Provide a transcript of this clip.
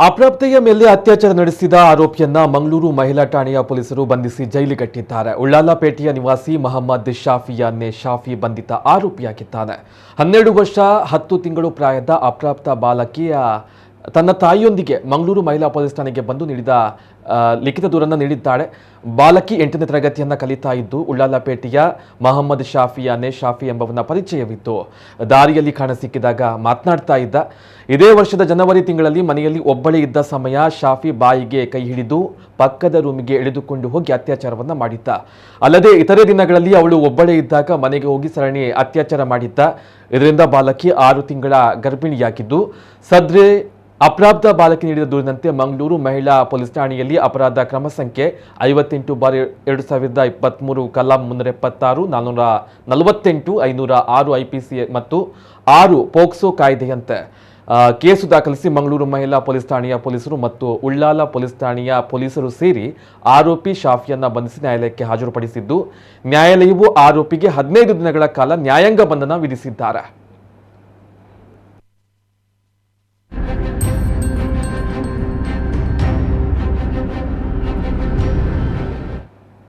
ಅಪ್ರಾಪ್ತೆಯ ಮೇಲೆ ಅತ್ಯಾಚಾರ ನಡೆಸಿದ ಆರೋಪಿಯನ್ನ ಮಂಗಳೂರು ಮಹಿಳಾ ಠಾಣೆಯ ಪೊಲೀಸರು ಬಂಧಿಸಿ ಜೈಲಿಗಟ್ಟಿದ್ದಾರೆ. ಉಳ್ಳಾಲಪೇಟೆಯ ನಿವಾಸಿ ಮೊಹಮ್ಮದ್ ಶಾಫಿಯನ್ನೇ ಶಾಫಿ ಬಂಧಿತ ಆರೋಪಿಯಾಗಿದ್ದಾನೆ. 12 ವರ್ಷ 10 ತಿಂಗಳು ಪ್ರಾಯದ ಅಪ್ರಾಪ್ತ ಬಾಲಕಿಯ ತನ್ನ ತಾಯಿಯೊಂದಿಗೆ ಮಂಗಳೂರು ಮಹಿಳಾ ಪೊಲೀಸ್ ಠಾಣೆಗೆ ಬಂದು ನೀಡಿದ ಲಿಖಿತ ದೂರನ್ನು ನೀಡಿದ್ದಾಳೆ. ಬಾಲಕಿ 8ನೇ ತರಗತಿಯನ್ನ ಕಲಿತಾ ಇದ್ದು ಉಳ್ಳಾಲಪೇಟೆಯ ಮೊಹಮ್ಮದ್ ಶಾಫಿ ಎಂಬವನ ಪರಿಚಯವಿತ್ತು. ದಾರಿಯಲ್ಲಿ ಕಾಣಸಿಕ್ಕಿದಾಗ ಮಾತನಾಡ್ತಾ ಇದ್ದ. ಇದೇ ವರ್ಷದ ಜನವರಿ ತಿಂಗಳಲ್ಲಿ ಮನೆಯಲ್ಲಿ ಒಬ್ಬಳೇ ಇದ್ದ ಸಮಯ ಶಾಫಿ ಬಾಯಿಗೆ ಕೈ ಹಿಡಿದು ಪಕ್ಕದ ರೂಮಿಗೆ ಎಳೆದುಕೊಂಡು ಹೋಗಿ ಅತ್ಯಾಚಾರವನ್ನ ಮಾಡಿದ್ದ. ಅಲ್ಲದೆ ಇತರೆ ದಿನಗಳಲ್ಲಿ ಅವಳು ಒಬ್ಬಳೇ ಇದ್ದಾಗ ಮನೆಗೆ ಹೋಗಿ ಸರಣಿ ಅತ್ಯಾಚಾರ ಮಾಡಿದ್ದ. ಇದರಿಂದ ಬಾಲಕಿ 6 ತಿಂಗಳ ಗರ್ಭಿಣಿಯಾಗಿದ್ದು ಸದ್ರೆ ಅಪ್ರಾಪ್ತ ಬಾಲಕಿ ನೀಡಿದ ದೂರಿನಂತೆ ಮಂಗಳೂರು ಮಹಿಳಾ ಪೊಲೀಸ್ ಠಾಣೆಯಲ್ಲಿ ಅಪರಾಧ ಕ್ರಮ ಸಂಖ್ಯೆ 58/2023 ಕಲಂ 376, 448, 506 ಐಪಿಸಿ ಮತ್ತು 6 ಪೋಕ್ಸೋ ಕಾಯ್ದೆಯಂತೆ ಕೇಸು ದಾಖಲಿಸಿ ಮಂಗಳೂರು ಮಹಿಳಾ ಪೊಲೀಸ್ ಠಾಣೆಯ ಪೊಲೀಸರು ಮತ್ತು ಉಳ್ಳಾಲ ಪೊಲೀಸ್ ಠಾಣೆಯ ಪೊಲೀಸರು ಸೇರಿ ಆರೋಪಿ ಶಾಫಿಯನ್ನ ಬಂಧಿಸಿ ನ್ಯಾಯಾಲಯಕ್ಕೆ ಹಾಜರುಪಡಿಸಿದ್ದು ನ್ಯಾಯಾಲಯವು ಆರೋಪಿಗೆ 15 ದಿನಗಳ ಕಾಲ ನ್ಯಾಯಾಂಗ ಬಂಧನ ವಿಧಿಸಿದ್ದಾರೆ.